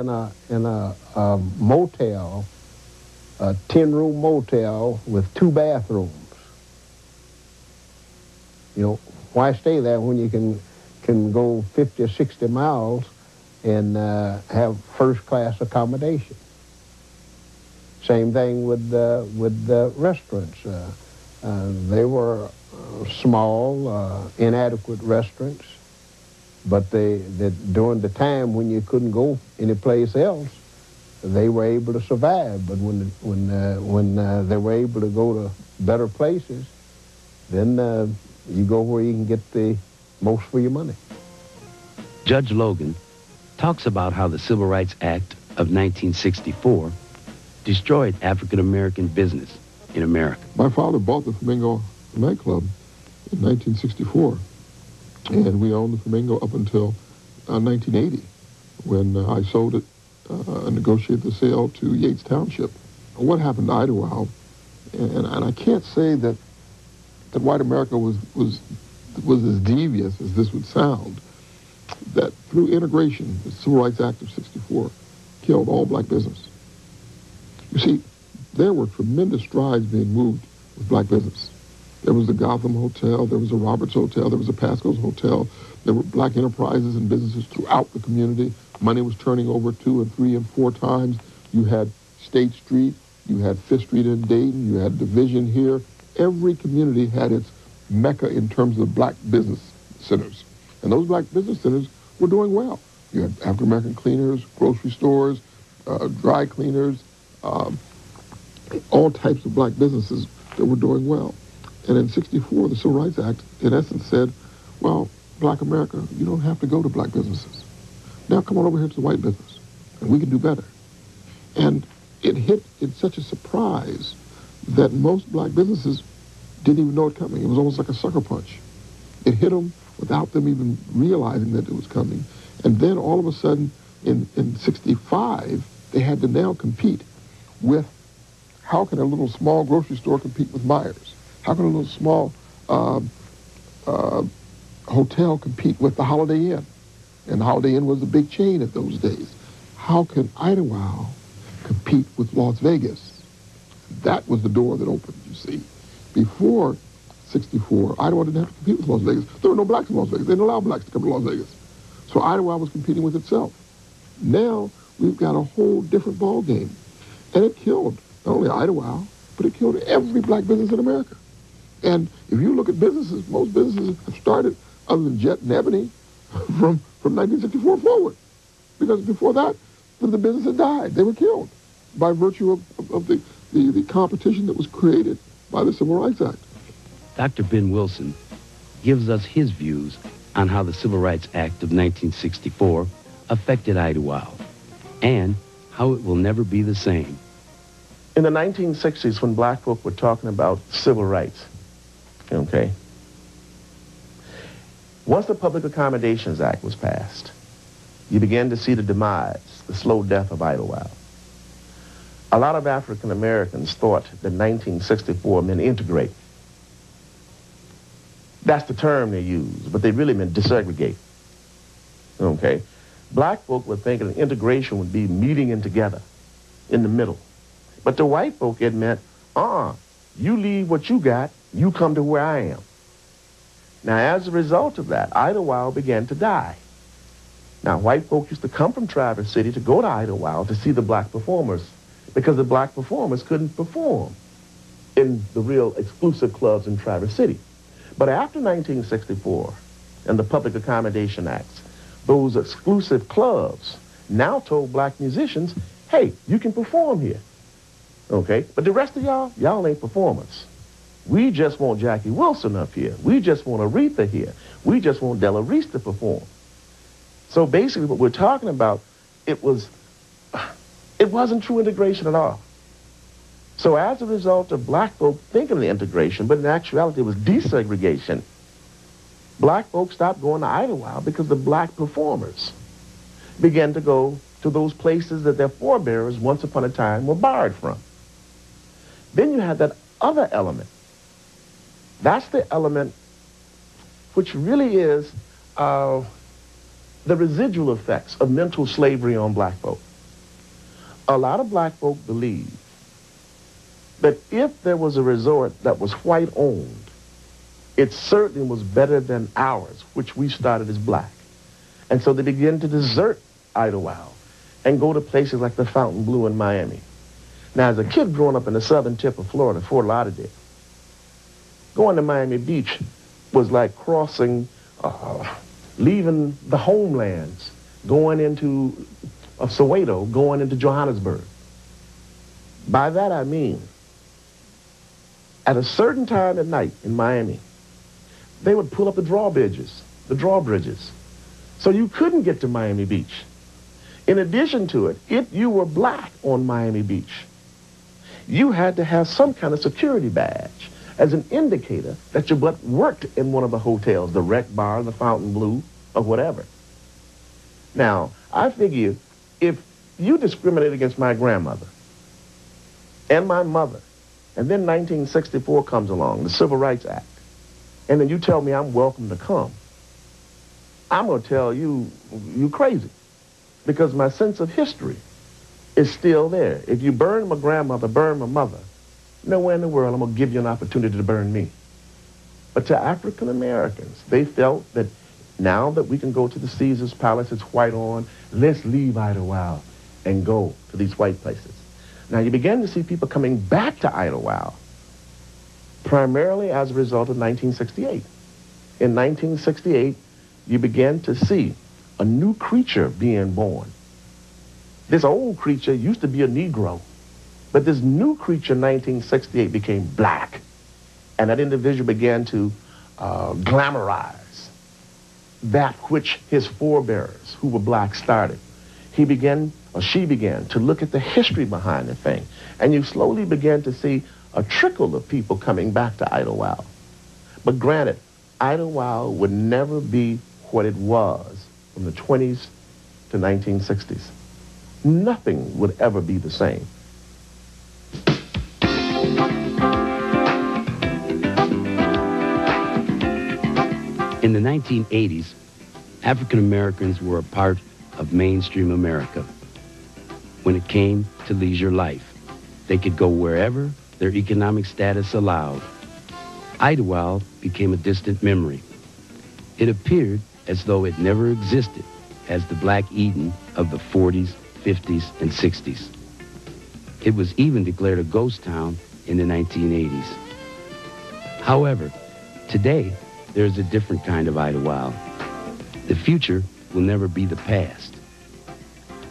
in a motel, a 10-room motel with 2 bathrooms. You know, why stay there when you can go 50 or 60 miles and have first-class accommodation? Same thing with restaurants. They were small, inadequate restaurants, but during the time when you couldn't go anyplace else, they were able to survive. But when they were able to go to better places, then you go where you can get the most for your money. Judge Logan talks about how the Civil Rights Act of 1964 destroyed African-American business in America. My father bought the Flamingo nightclub in 1964, and we owned the Flamingo up until 1980, when I sold it and negotiated the sale to Yates Township. What happened to Idlewild, and I can't say that white America was as devious as this would sound, that through integration, the Civil Rights Act of 64 killed all black business. You see, there were tremendous strides being moved with black business. There was the Gotham Hotel, there was the Roberts Hotel, there was the Pasco's Hotel. There were black enterprises and businesses throughout the community. Money was turning over 2 and 3 and 4 times. You had State Street, you had Fifth Street in Dayton, you had Division here. Every community had its mecca in terms of black business centers. And those black business centers were doing well. You had African-American cleaners, grocery stores, dry cleaners, all types of black businesses that were doing well. And in 64, the Civil Rights Act, in essence, said, well, black America, you don't have to go to black businesses. Now come on over here to the white business, and we can do better. And it hit in such a surprise that most black businesses didn't even know it coming. It was almost like a sucker punch. It hit them without them even realizing that it was coming. And then all of a sudden, in 65, they had to now compete with, how can a little small grocery store compete with Myers? How can a little small hotel compete with the Holiday Inn? And the Holiday Inn was a big chain at those days. How can Idlewild compete with Las Vegas? That was the door that opened, you see. Before 64, Idlewild didn't have to compete with Las Vegas. There were no blacks in Las Vegas. They didn't allow blacks to come to Las Vegas. So Idlewild was competing with itself. Now we've got a whole different ball game. And it killed not only Idlewild, but it killed every black business in America. And if you look at businesses, most businesses have started, other than Jet and Ebony, from 1964 forward. Because before that, the business had died. They were killed by virtue of the competition that was created by the Civil Rights Act. Dr. Ben Wilson gives us his views on how the Civil Rights Act of 1964 affected Idlewild and how it will never be the same. In the 1960s, when black folk were talking about civil rights, okay, once the Public Accommodations Act was passed, you began to see the demise, the slow death of Idlewild. A lot of African Americans thought that 1964 meant integrate. That's the term they used, but they really meant desegregate. Okay? Black folk were thinking that integration would be meeting in together in the middle. But the white folk, it meant, you leave what you got, you come to where I am. Now, as a result of that, Idlewild began to die. Now, white folk used to come from Traverse City to go to Idlewild to see the black performers because the black performers couldn't perform in the real exclusive clubs in Traverse City. But after 1964 and the Public Accommodation Acts, those exclusive clubs now told black musicians, hey, you can perform here. Okay? But the rest of y'all ain't performers. We just want Jackie Wilson up here. We just want Aretha here. We just want Della Reese to perform. So basically what we're talking about, it wasn't true integration at all. So as a result of black folk thinking of the integration, but in actuality it was desegregation, black folks stopped going to Idlewild because the black performers began to go to those places that their forebears once upon a time were barred from. Then you had that other element. That's the element which really is the residual effects of mental slavery on black folk. A lot of black folk believe that if there was a resort that was white-owned, it certainly was better than ours, which we started as black. And so they began to desert Idlewild and go to places like the Fountain Blue in Miami. Now, as a kid growing up in the southern tip of Florida, Fort Lauderdale, going to Miami Beach was like crossing, leaving the homelands, going into Soweto, going into Johannesburg. By that I mean, at a certain time at night in Miami, they would pull up the drawbridges. So you couldn't get to Miami Beach. In addition to it, if you were black on Miami Beach, you had to have some kind of security badge as an indicator that you worked in one of the hotels, the Rec Bar, the Fountain Blue, or whatever. Now, I figure if you discriminate against my grandmother and my mother, and then 1964 comes along, the Civil Rights Act, and then you tell me I'm welcome to come, I'm going to tell you, you crazy, because my sense of history is still there. If you burn my grandmother, burn my mother, nowhere in the world I'm going to give you an opportunity to burn me. But to African Americans, they felt that now that we can go to the Caesar's Palace, it's white on, let's leave Idlewild and go to these white places. Now you begin to see people coming back to Idlewild, primarily as a result of 1968. In 1968, you begin to see a new creature being born. This old creature used to be a Negro, but this new creature in 1968 became black. And that individual began to glamorize that which his forebears, who were black, started. He began, or she began, to look at the history behind the thing. And you slowly began to see a trickle of people coming back to Idlewild. But granted, Idlewild would never be what it was from the 20s to 1960s. Nothing would ever be the same. In the 1980s, African Americans were a part of mainstream America. When it came to leisure life, they could go wherever their economic status allowed. Idlewild became a distant memory. It appeared as though it never existed as the Black Eden of the 40s, 50s, and 60s. It was even declared a ghost town in the 1980s. However, today, there's a different kind of Idlewild. The future will never be the past.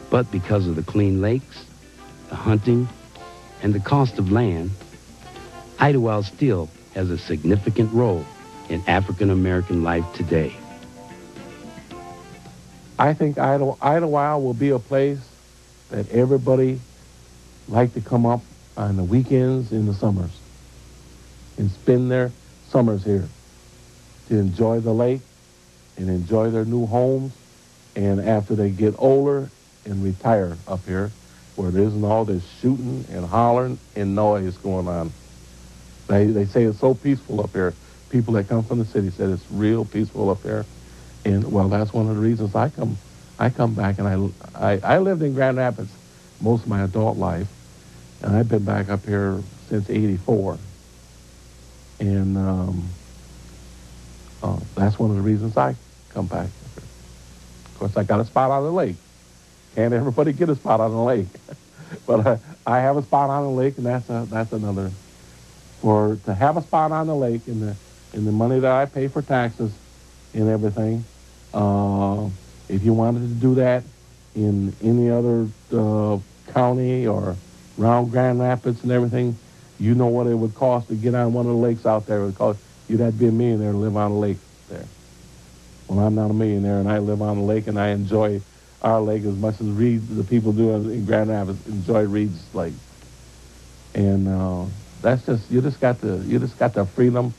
But because of the clean lakes, the hunting, and the cost of land, Idlewild still has a significant role in African American life today. I think Idlewild will be a place that everybody like to come up on the weekends in the summers and spend their summers here to enjoy the lake and enjoy their new homes, and after they get older and retire up here where there isn't all this shooting and hollering and noise going on. They say it's so peaceful up here. People that come from the city said it's real peaceful up here. And, well, that's one of the reasons I come back. And I lived in Grand Rapids most of my adult life, and I've been back up here since '84. And that's one of the reasons I come back up here. Of course, I got a spot on the lake. Can't everybody get a spot on the lake? But I have a spot on the lake, and that's another. To have a spot on the lake and the money that I pay for taxes and everything, if you wanted to do that in any other county or around Grand Rapids and everything, you know what it would cost to get on one of the lakes out there. It would cost, you'd have to be a millionaire to live on a lake there. Well, I'm not a millionaire, and I live on the lake, and I enjoy our lake as much as the people do in Grand Rapids enjoy Reed's Lake. And that's just, you just got the freedom,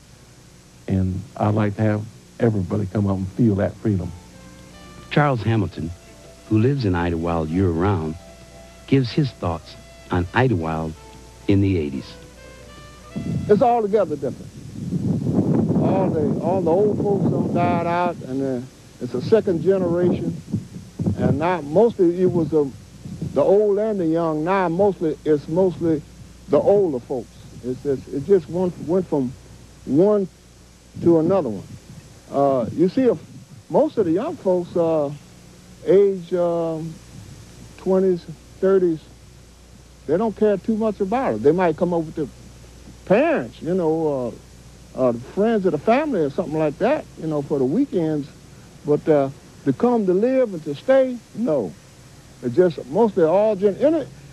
and I'd like to have everybody come up and feel that freedom. Charles Hamilton, who lives in Idlewild year-round, gives his thoughts on Idlewild in the 80s. It's altogether different. All the old folks done died out, and it's a second generation. And now mostly it was the old and the young. Now it's mostly the older folks. It just went from one to another one. You see, most of the young folks, age 20s, 30s, they don't care too much about it. They might come up with the parents, you know, friends of the family or something like that, you know, for the weekends. But to come to live and to stay, no. It's just mostly all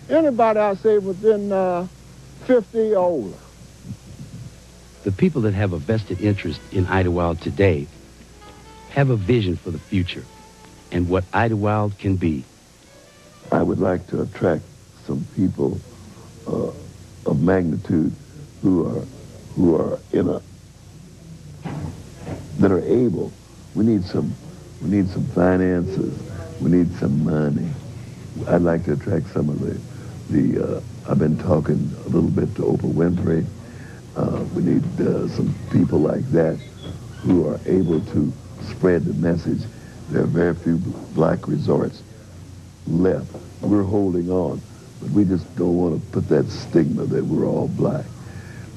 anybody I say within 50 or older. The people that have a vested interest in Idlewild today have a vision for the future and what Idlewild can be. I would like to attract some people of magnitude who are that are able. We need some finances. We need some money. I'd like to attract some of the I've been talking a little bit to Oprah Winfrey. We need some people like that who are able to spread the message. There are very few black resorts left. We're holding on, but we just don't want to put that stigma that we're all black.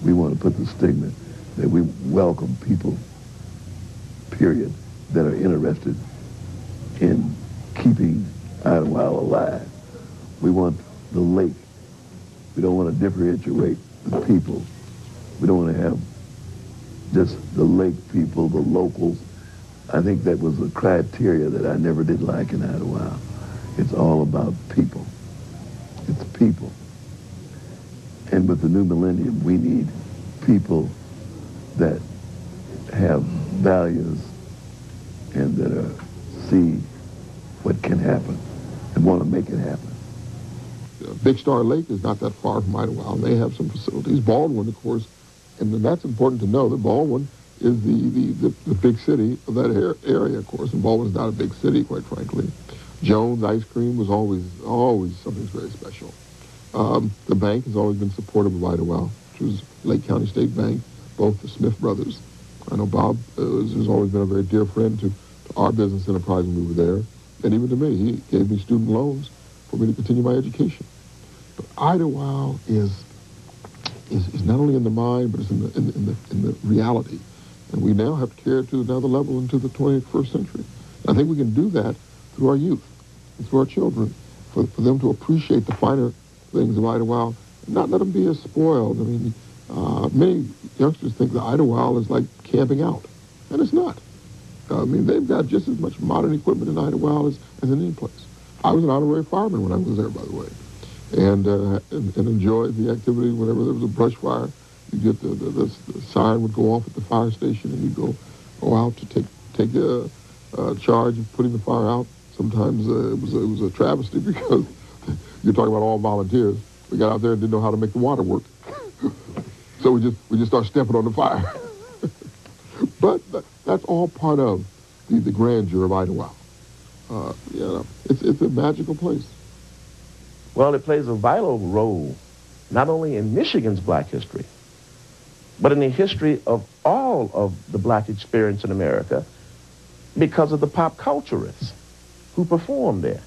We want to put the stigma that we welcome people, period, that are interested in keeping Idlewild alive. We want the lake. We don't want to differentiate the people. We don't want to have just the lake people, the locals. I think that was a criteria that I never did like in Idlewild. It's all about people. It's people. And with the new millennium, we need people that have values and that see what can happen and want to make it happen. Big Star Lake is not that far from Idlewild, and they have some facilities. Baldwin, of course, and that's important to know that Baldwin is the big city of that area, of course, and Baldwin's not a big city, quite frankly. Jones Ice Cream was always something very special. The bank has always been supportive of Idlewild, which was Lake County State Bank, both the Smith brothers. I know Bob has always been a very dear friend to our business enterprise when we were there, and even to me. He gave me student loans for me to continue my education. But Idlewild is not only in the mind, but it's in the reality. And we now have to carry it to another level into the 21st century. I think we can do that through our youth and through our children, for them to appreciate the finer things of Idlewild and not let them be as spoiled. I mean, many youngsters think that Idlewild is like camping out, and it's not. I mean, they've got just as much modern equipment in Idlewild as in any place. I was an honorary fireman when I was there, by the way, and enjoyed the activity. Whenever there was a brush fire, you get the siren would go off at the fire station, and you go out to take charge of putting the fire out. Sometimes it was a travesty because you're talking about all volunteers. We got out there and didn't know how to make the water work, so we just started stepping on the fire. But that's all part of the grandeur of Idlewild. It's a magical place. Well, it plays a vital role, not only in Michigan's black history, but in the history of all of the black experience in America because of the pop culturists who perform there.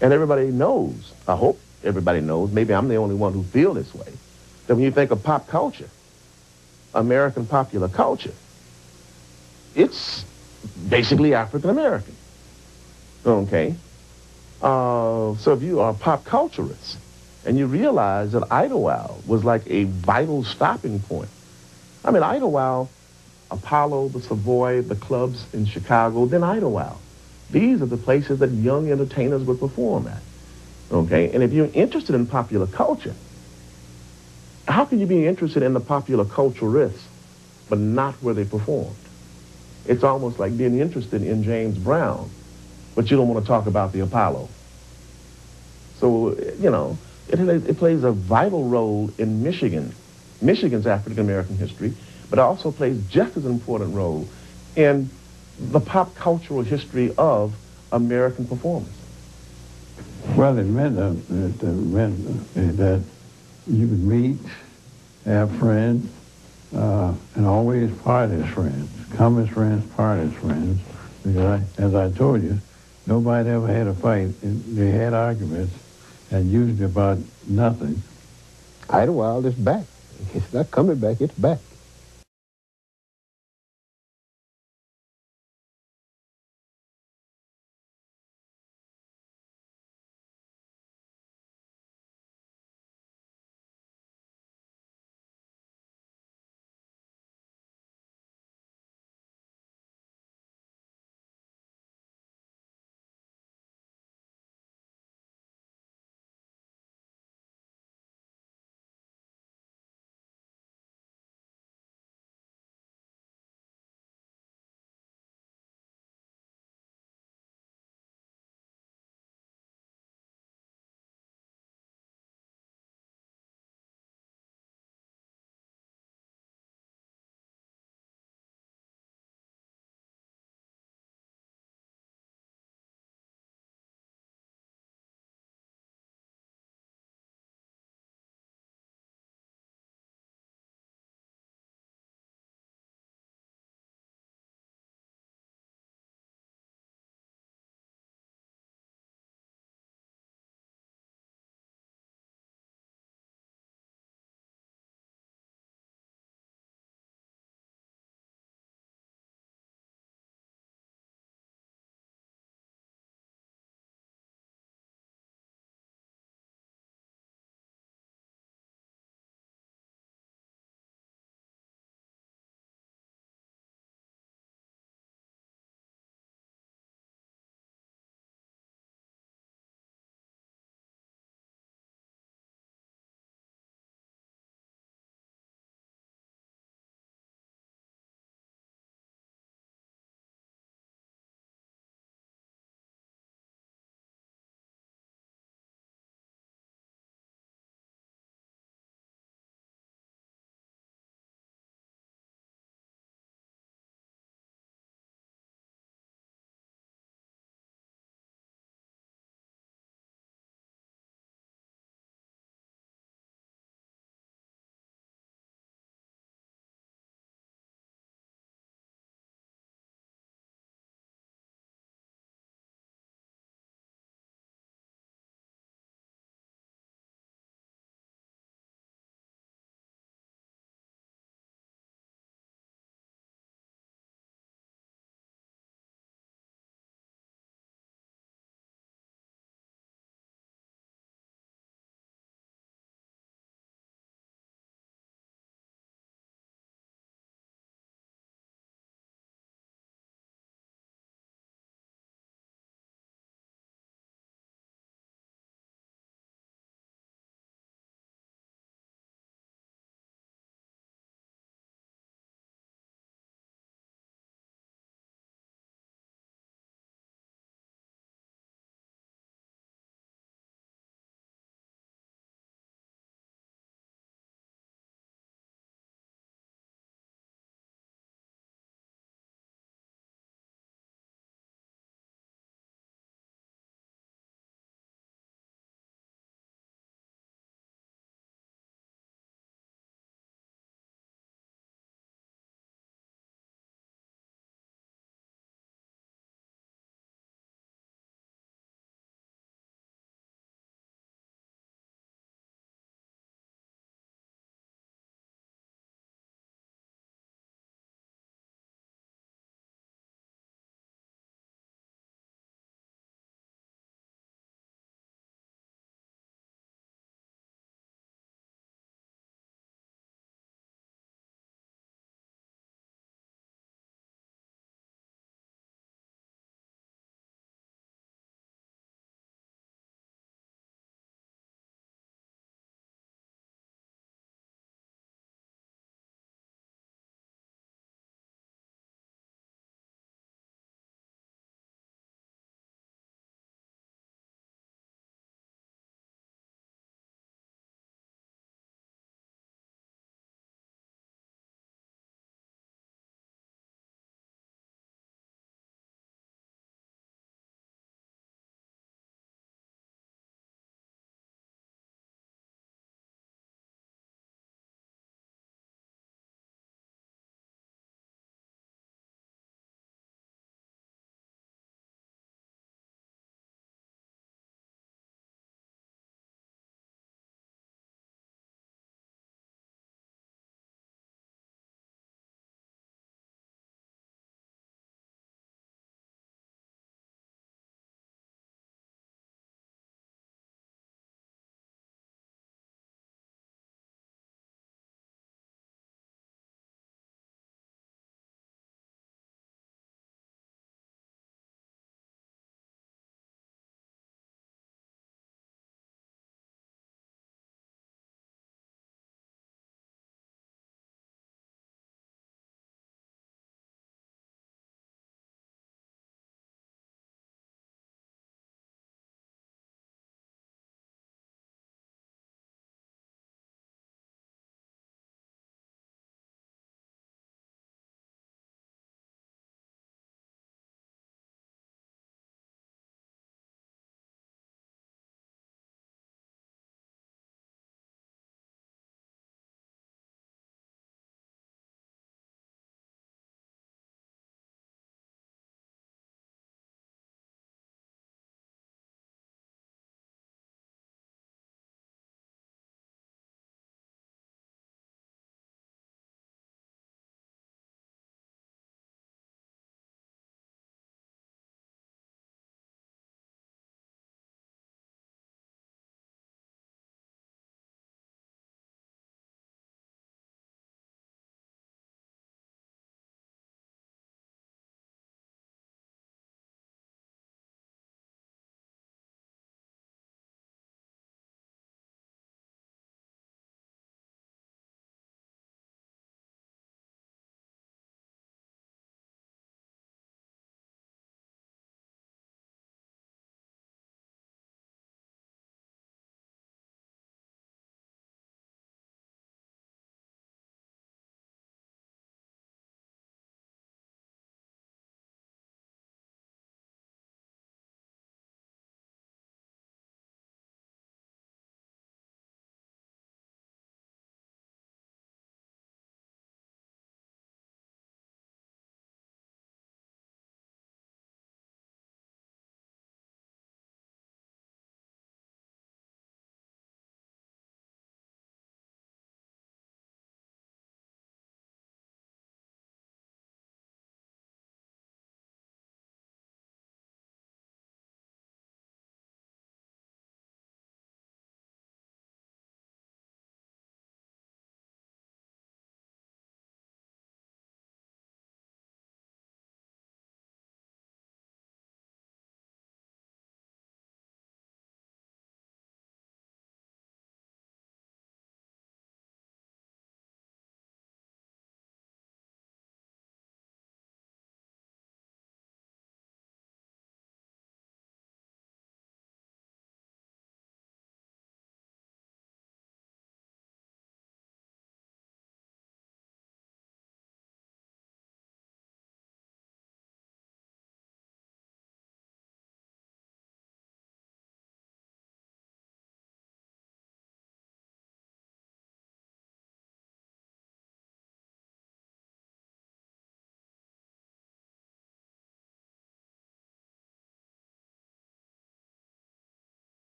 And everybody knows, I hope everybody knows, maybe I'm the only one who feel this way, that when you think of pop culture, American popular culture, it's basically African American. Okay? So if you are a pop culturist and you realize that Idlewild was like a vital stopping point. I mean, Idlewild, Apollo, the Savoy, the clubs in Chicago, then Idlewild. These are the places that young entertainers would perform at. Okay? And if you're interested in popular culture, how can you be interested in the popular culturists but not where they performed? It's almost like being interested in James Brown, but you don't want to talk about the Apollo. So, you know, it plays a vital role in Michigan's African-American history, but it also plays just as an important role in the pop cultural history of American performance. Well, it meant that you could meet, have friends, and always part as friends. Come as friends, part as friends. Because as I told you, nobody ever had a fight. They had arguments, and usually about nothing. Idlewild is back. It's not coming back, it's back.